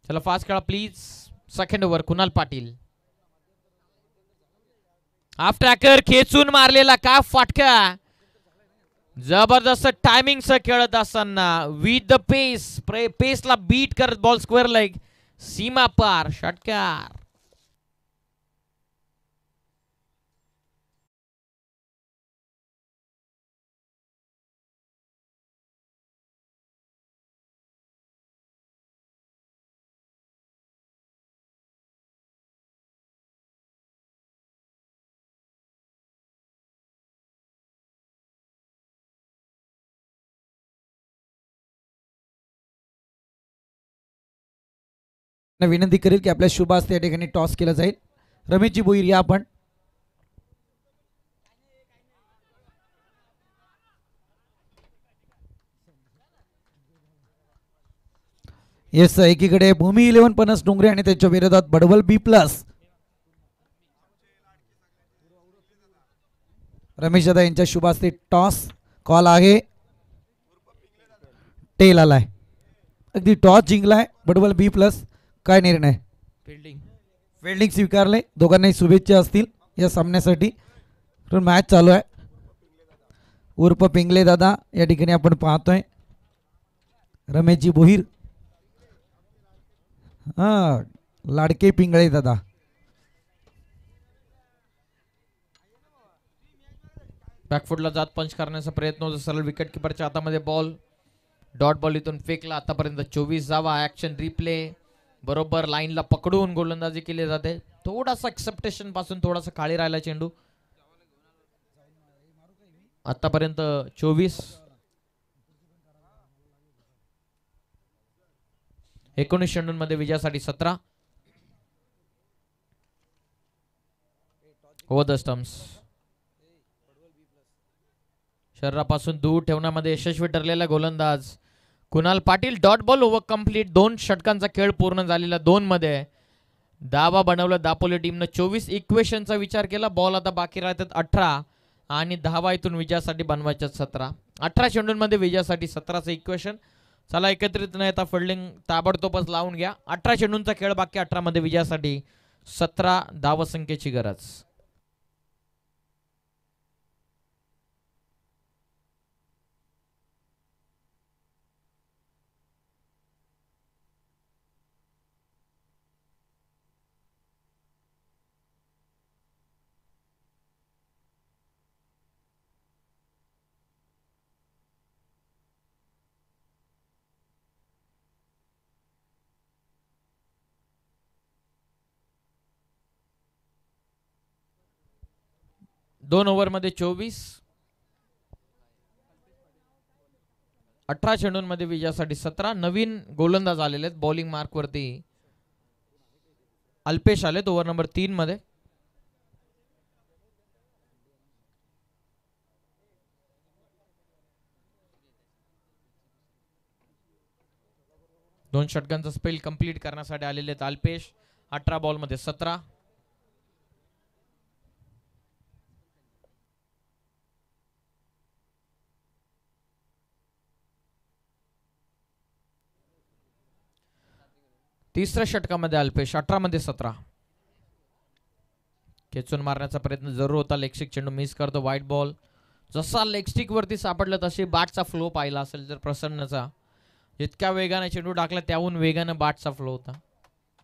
चला फास्ट खेळा please. Second over. Kunal Patil half tracker खेचून मारलेला. का फटका. जबरदस्त टायमिंग स खेळत असताना विथ द पेसला बीट करत बॉल स्क्वेअर लेग सीमा पार षटकार. विनंती करेल की आपल्या शुभ हस्ते या ठिकाणी टॉस केला जाईल. रमेशजी भोईर या आपण. येस, एकीकडे भूमी 11 पनस डोंगरे आणि त्यांच्या विरोधात बडवल B+. रमेश दादा यांच्या शुभ हस्ते टॉस. कॉल आहे. टेल आलाय. अगदी टॉस जिंकलाय बडवल B+. काय निर्णय. फिल्डिंग स्वीकारले. दोघांनाही शुभेच्छा असतील या सामन्यासाठी. मॅच चालू आहे. उर्फ पिंगले दादा या ठिकाणी आपण पाहतोय. रमेशजी भोईर. लाडके पिंगळे दादा. बॅकफुटला जात पंच करण्याचा प्रयत्न होता. सरळ विकेट किपरच्या हातामध्ये बॉल. डॉट बॉल इथून फेकला. आतापर्यंत 24 धावा. ऍक्शन रिप्ले बरोबर लाईनला पकडून गोलंदाजी केली जाते. थोडासा एक्सेप्टेशन पासून थोडासा खाली राहिला चेंडू. आतापर्यंत 24, 19 चेंडूंमध्ये विजयासाठी 17. Over the stumps. शरीरापासून दूर ठेवण्यामध्ये यशस्वी ठरलेला गोलंदाज Kunal Patil. Dot ball over complete. 2 षटकांचा खेळ पूर्ण झालेला 2 मध्ये. दावा बनवला दापोली टीमनं. 24 इक्वेशनचा विचार केला. बॉल आता बाकी राहतात 18 आणि धावा इथून विजयासाठी बनवायच्या 17. 18 चेंडूंमध्ये विजयासाठी 17चं इक्वेशन. चला एकत्रित न येता फिल्डिंग ताबडतोबच लावून घ्या. 18 चेंडूंचा खेळ बाकी. 18 मध्ये विजयासाठी 17 धावसंख्येची गरज. दोन ओव्हरमध्ये 24. 18 चेंडूंमध्ये विजयासाठी 17. नवीन गोलंदाज आलेले आहेत बॉलिंग मार्क वरती. अल्पेश आलेत ओव्हर नंबर 3 मध्ये. दोन षटकांचा स्पेल कंप्लीट करण्यासाठी आलेले आहेत अल्पेश. 18 बॉल मध्ये 17. तिसऱ्या षटकामध्ये अल्पेश 18 मध्ये 17. खेचून मारण्याचा प्रयत्न जरूर होता. लेगस्टिक चेंडू मिस करतो. वाईट बॉल. जसा लेगस्टिक वरती सापडला तशी बॅटचा फ्लो पाहिला असेल जर प्रसन्नचा. इतक्या वेगाने चेंडू टाकला त्याहून वेगाने बॅटचा फ्लो होता.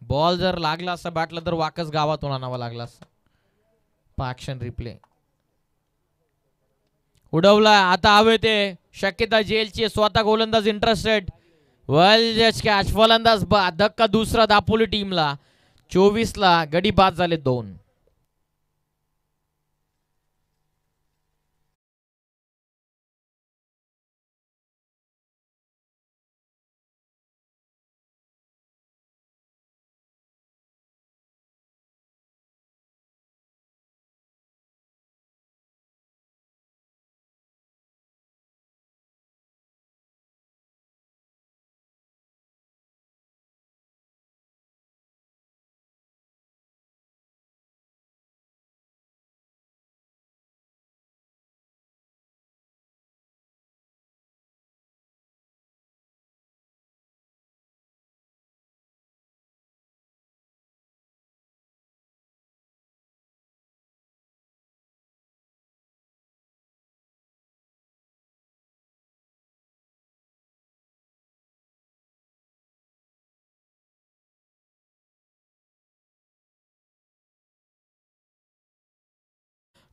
बॉल जर लागला असता बॅटला तर वाकच गावातून आणावा लागला असता. Action replay. उडवला. आता हवे ते शक्यता जेलची. स्वतः गोलंदाज इंटरेस्टेड. कॅच. फलंदाज धक्का दुसरा दापोली टीमला. 24 ला गडी बाद झाले 2.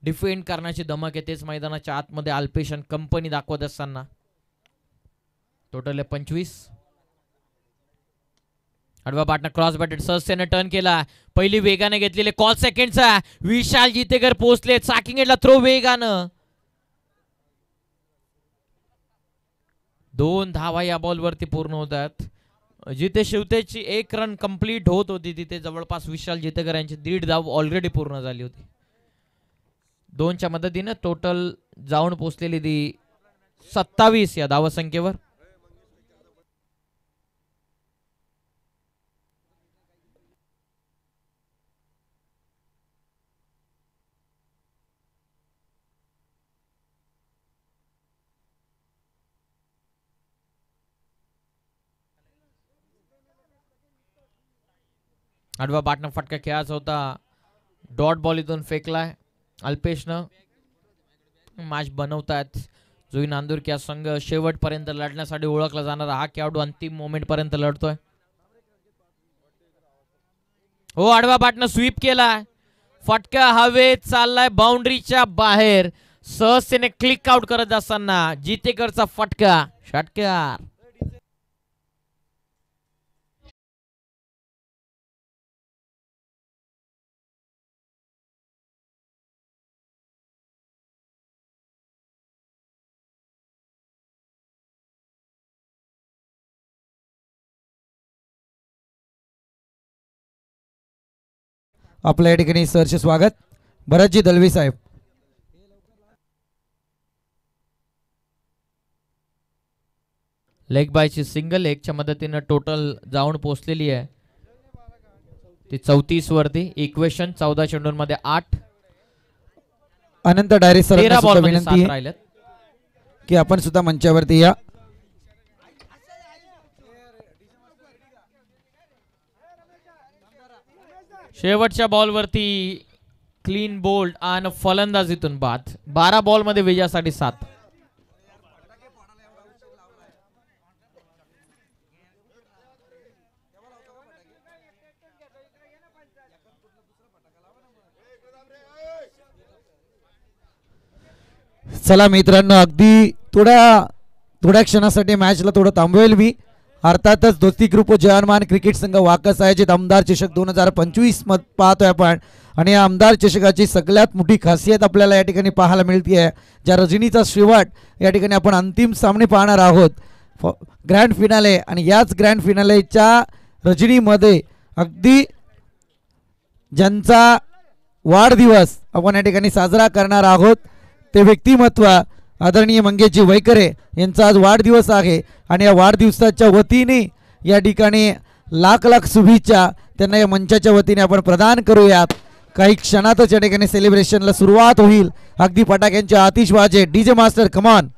डिफेंड करण्याची धमक आहे. तेच मैदानाच्या आतमध्ये अल्पेश आणि कंपनी दाखवत असताना. टोटल 25. आडवा पाटणा क्रॉस बॅटेड. सहजतेने टर्न केला. पहिली वेगाने घेतलेले कॉल सेकंडचा. विशाल जितेकर पोहोचले. साकिंग एंडला थ्रो वेगानं. 2 धावा या बॉल वरती पूर्ण होतात. जिथे शिवतेची 1 रन कंप्लीट होत होती तिथे जवळपास विशाल जितेकर यांची 1.5 धाव ऑलरेडी पूर्ण झाली होती. 2च्या मदतीने टोटल जाऊन पोहोचलेली ती 27 या धावसंख्येवर. आडवा बाटना फटका खेळायचा होता. डॉट बॉल इथून फेकलाय अल्पेशनं. मॅच बनवतायत. जुई नांदुरकी संघ शेवटपर्यंत लढण्यासाठी ओळखला जाणारा हा खेळाडू अंतिम मोमेंट पर्यंत लढतोय. हो आडवा बाटनं स्वीप केलाय. फटका हवेत चाललाय बाउंड्रीच्या बाहेर. सहजतेने क्लिक आउट करत असताना जितेकरचा फटका. षटकार. आपल्या या ठिकाणी सहर्ष स्वागत. भरतजी दलवी साहेब. लेग बायची सिंगल लेगच्या मदतीनं टोटल जाऊन पोहोचलेली आहे ती 34 वरती. इक्वेशन 14 चेंडूंमध्ये 8. अनंत डायरे सर 13 बॉल मध्ये विनंती 7 आहे राहिलेत. की आपण सुद्धा मंचावरती या. शेवटच्या बॉलवरती क्लीन बोल्ड आणि फलंदाजीतून बाद. 12 बॉल मध्ये विजयासाठी 7. चला मित्रांनो, अगदी थोड्या क्षणासाठी मॅचला थोडं थांबवेल मी. अर्थातच दोस्ती ग्रुप व जवानमान क्रिकेट संघ वाकस आयोजित आमदार चषक 2025 पाहतोय आपण. आणि या आमदार चषकाची सगळ्यात मोठी खासियत आपल्याला या ठिकाणी पाहायला मिळते आहे. ज्या रजनीचा शेवट या ठिकाणी आपण अंतिम सामने पाहणार आहोत, ग्रँड फिनाले. आणि याच ग्रँड फिनालेच्या रजनीमध्ये अगदी ज्यांचा वाढदिवस आपण या ठिकाणी साजरा करणार आहोत ते व्यक्तिमत्व आदरणीय मंगेशजी वैकरे यांचा आज वाढदिवस आहे. आणि या वाढदिवसाच्या वतीने या ठिकाणी लाख लाख शुभेच्छा त्यांना या मंचाच्या वतीने आपण प्रदान करूयात. काही क्षणातच या ठिकाणी सेलिब्रेशनला सुरुवात होईल. अगदी फटाक्यांचे आतिषबाजी. डीजे मास्टर कमान.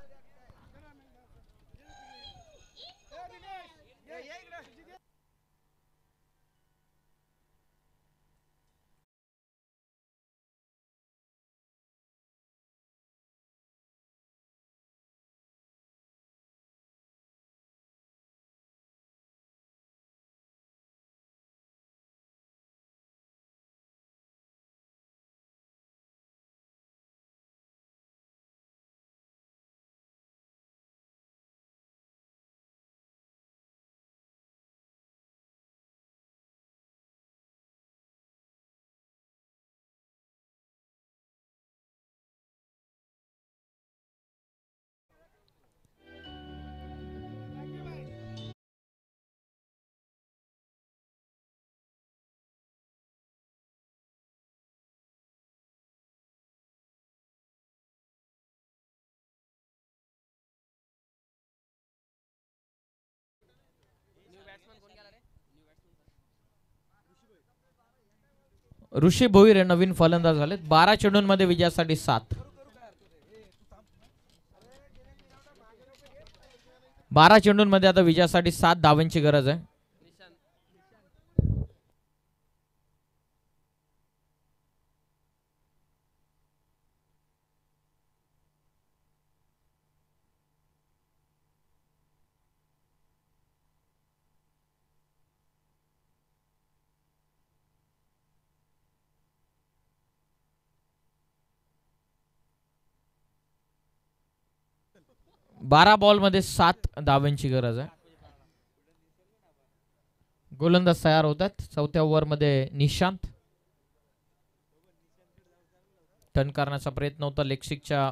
ऋषी भोईर हे नवीन फलंदाज झालेत. 12 चेंडूंमध्ये विजयासाठी 7. 12 चेंडूंमध्ये आता विजयासाठी 7 धावांची गरज आहे. बारा बॉल मध्ये 7 धावांची गरज आहे. गोलंदाज तयार होतात. चौथ्या ओव्हर मध्ये निशांत. टर्न करण्याचा प्रयत्न होता. लेगसिकच्या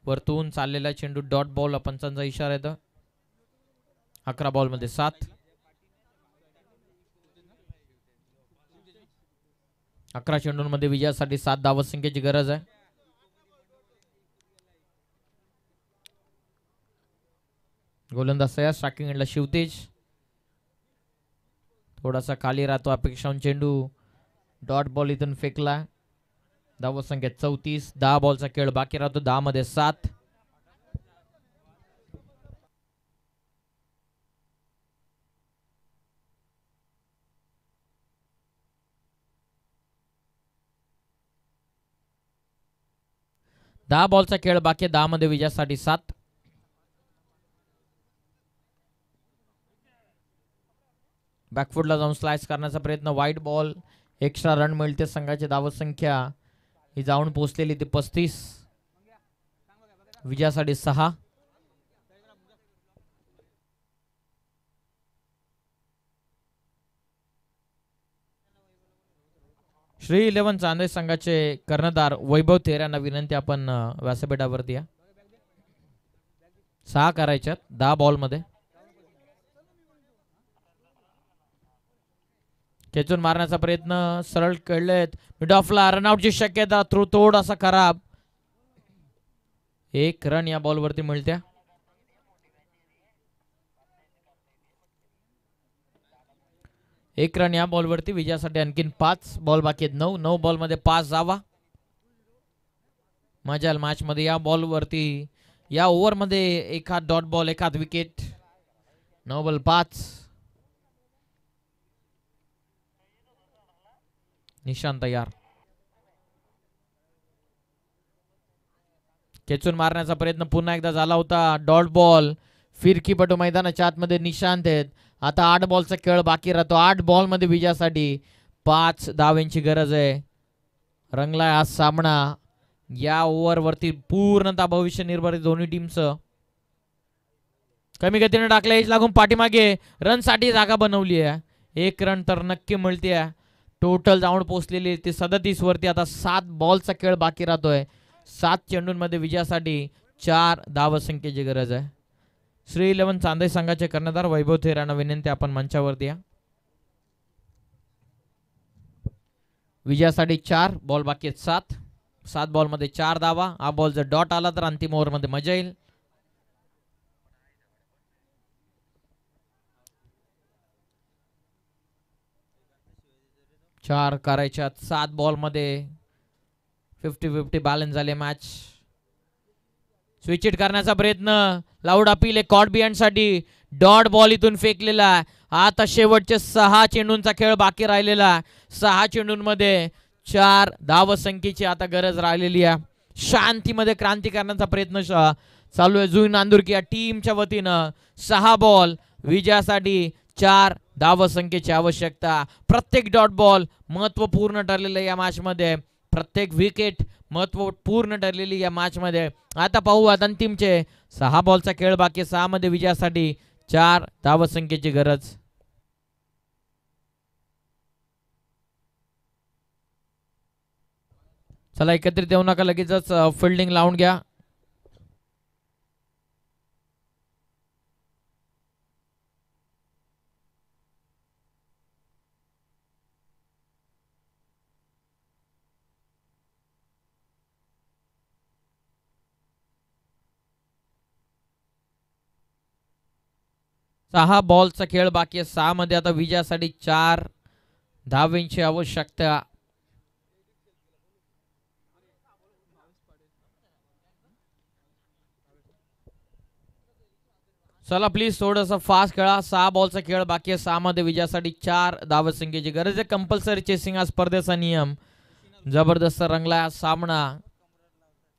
वरतून चाललेला चेंडू डॉट बॉल. पंचांचा इशारा येतो. 11 बॉल मध्ये 7. 11 चेंडूंमध्ये विजयासाठी 7 धावसंख्येची गरज आहे. गोलंदाज तयार. स्ट्रायकिंग एंडला शिवतेज. थोडासा खाली राहतो अपेक्षा. चेंडू डॉट बॉल इथून फेकला. धावसंख्या 34. 10 बॉलचा खेळ बाकी राहतो. 10 मध्ये 7. बॉलचा खेळ बाकी. 10 मध्ये विजयासाठी 7. बॅकफुटला जाऊन स्लाइस करण्याचा प्रयत्न. वाईट बॉल. एक्स्ट्रा रन मिळते. संघाची धावसंख्या ही जाऊन पोहोचलेली ती 35. विजयासाठी 6. श्री 11 चांदे संघाचे कर्णधार वैभव थेर यांना विनंती आपण व्यासपीठावरती या. 6 करायच्यात 10 बॉल मध्ये. खेचून मारण्याचा प्रयत्न सरळ खेळलेत मिड ऑफला रनआउटची शक्यता थ्रो थोडासा खराब. 1 रन या बॉलवरती मिळत्या. एक रन या बॉलवरती विजयासाठी. आणखीन 5 बॉल बाकी आहेत. 9 बॉलमध्ये 5 जावा. मजाल मॅच मध्ये या बॉलवरती या ओव्हरमध्ये एखाद डॉट बॉल एखाद विकेट. 9 बॉल 5. निशांत तयार. खेचून मारण्याचा प्रयत्न पुन्हा एकदा झाला होता. Dot ball. फिरकीपटू मैदानाच्या आतमध्ये निशांत आहेत. आता 8 बॉलचा खेळ बाकी राहतो. 8 बॉल मध्ये विजयासाठी 5 धावांची गरज आहे. रंगलाय हा सामना. या ओव्हरवरती पूर्णतः भविष्य निर्भर आहे दोन्ही टीमचं. कमी गतीने टाकलं एज लागून पाठीमागे रन साठी जागा बनवली आहे. 1 रन तर नक्की मिळते. टोटल जाऊन पोहोचलेली ती 37 वरती. आता 7 बॉलचा खेळ बाकी राहतोय. 7 चेंडूंमध्ये विजयासाठी 4 धावसंख्येची गरज आहे. श्री 11 चांदई संघाचे कर्णधार वैभव थेरांना विनंती आपण मंचावरती या. विजयासाठी 4 बॉल बाकी आहेत. 7 बॉलमध्ये 4 धावा. हा बॉल जर डॉट आला तर अंतिम ओव्हरमध्ये मजा येईल. चार करायच्या 7 बॉलमध्ये 50-50 बॅलन्स झाले मॅच. स्विच इट करण्याचा प्रयत्न. लाऊड अपील आहे कॉट बिहाइंड साठी. डॉट बॉल इथून फेकलेला. आता शेवटचे 6 चेंडूंचा खेळ बाकी राहिलेला. 6 चेंडूंमध्ये 4 धावसंख्येची आता गरज राहिलेली आहे. शांतीमध्ये क्रांती करण्याचा प्रयत्न चालू आहे जुई नांदुरकी या टीमच्या वतीनं. 6 बॉल विजयासाठी 4 धावसंख्येची आवश्यकता. प्रत्येक डॉट बॉल महत्वपूर्ण ठरलेलं या मॅच मध्ये. प्रत्येक विकेट महत्वपूर्ण ठरलेली या मॅच मध्ये. आता पाहू अंतिमचे 6 बॉलचा खेळ बाकी. 6 मध्ये विजयासाठी 4 धावसंख्येची गरज. चला एकत्रित येऊ नका, लगेचच फिल्डिंग लावून घ्या. सहा बॉलचा खेळ बाकी आहे. 6 मध्ये आता विजयासाठी 4 धावांची आवश्यकता. चला प्लीज थोडंसं फास्ट खेळा. 6 बॉलचा खेळ बाकी आहे. 6 मध्ये विजयासाठी 4 धावसंख्येची गरज आहे. कंपल्सरी चेसिंग हा स्पर्धेचा नियम. जबरदस्त रंगला सामना.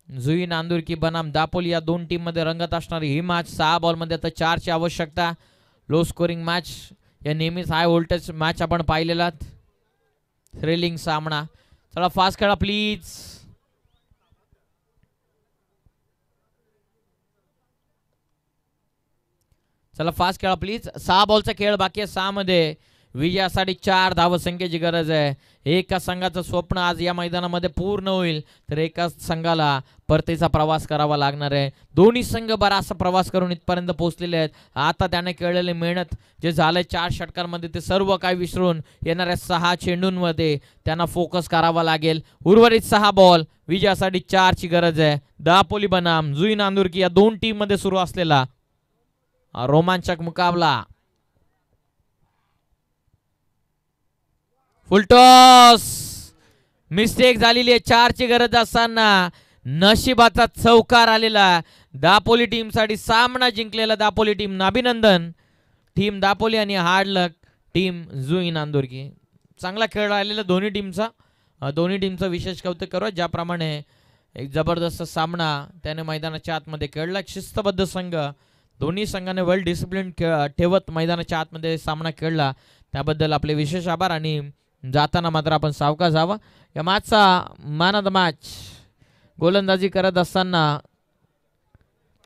जुई नांदुरकी बनाम दापोली या दोन टीम मध्ये रंगत असणारी ही मॅच. 6 बॉल मध्ये आता 4 ची आवश्यकता. Low scoring match. या नेहमीच हाय व्होल्टेज मॅच आपण पाहिलेला. थ्रिलिंग सामना. चला फास्ट खेळा प्लीज. चला फास्ट खेळा प्लीज. 6 बॉलचा खेळ बाकी आहे. 6 मध्ये विजयासाठी 4 धावसंख्येची गरज आहे. एका संघाचं स्वप्न आज या मैदानामध्ये पूर्ण होईल तर एका संघाला परतीचा प्रवास करावा लागणार आहे. दोन्ही संघ बराचसा प्रवास करून इथपर्यंत पोहोचलेले आहेत. आता त्याने केलेली मेहनत जे झालंय 4 षटकांमध्ये ते सर्व काही विसरून येणाऱ्या 6 चेंडूंमध्ये त्यांना फोकस करावा लागेल. उर्वरित 6 बॉल विजयासाठी 4 ची गरज आहे. दापोली बनाम जुई नांदुरकी या दोन टीम मध्ये सुरू असलेला रोमांचक मुकाबला. फुलटॉस. मिस्टेक झालेली आहे. 4 ची गरज असताना नशिबाचा चौकार आलेला. दापोली टीम साठी सामना जिंकलेला दापोली टीम. अभिनंदन टीम दापोली आणि हार्ड लक टीम जुई नांदुरकी. चांगला खेळ राहिलेला दोन्ही टीमचा. दोन्ही टीमचं विशेष कौतुक करू. ज्याप्रमाणे एक जबरदस्त सामना त्याने मैदानाच्या आतमध्ये खेळला. शिस्तबद्ध संघ. दोन्ही संघाने वेल डिसिप्लिन ठेवत मैदानाच्या आतमध्ये सामना खेळला. त्याबद्दल आपले विशेष आभार. आणि जाताना मात्र आपण सावकाश जावा. या मॅचचा मॅन ऑफ द मॅच गोलंदाजी करत असताना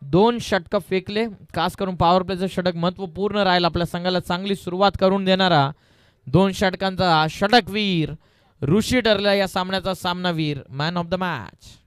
2 षटक फेकले. खास करून पॉवर प्लेचं षटक महत्वपूर्ण राहील. आपल्या संघाला चांगली सुरुवात करून देणारा 2 षटकांचा षटकवीर ऋषी ठरला या सामन्याचा सामनावीर. Man of the match.